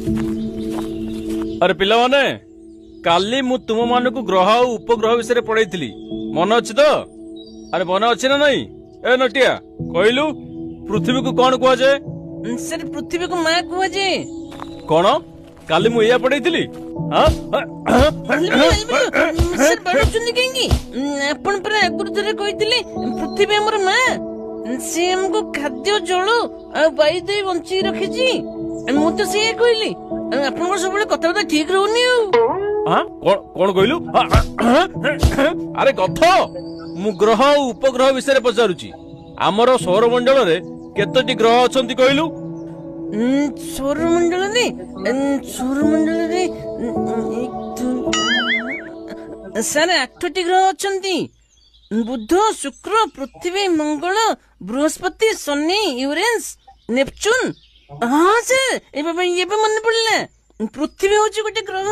अरे पिला माने काली मु तुम मान को ग्रह और उपग्रह विषय पढ़ाई मन अच्छी तो अरे मन अच्छी ना नहीं ए नटिया कहलु पृथ्वी को कौन कह जाए सर पृथ्वी को माँ कह जाए कौन काली मु या पढ़ाई सर बाड़ुचंदी कहीं आपण पर आगुर थरे कहिथिले पृथ्वी हमर माँ से हमको खाद्य जल आ वायु दे बंची रखिछि मु तो से कहली आपण सब कथा ठीक रहउनी कौन कहलु अरे कथ मु ग्रह और उपग्रह विषय पचारुची आमर सौरमंडल रे केतोटी ग्रह अछंती कहलु सौरमंडल रे सर 8टी ग्रह अछंती बुध शुक्र पृथ्वी मंगल बृहस्पति शनि यूरेनस नेपच्यून हाँ सर ये मन पड़ला पृथ्वी हूँ गोटे ग्रह।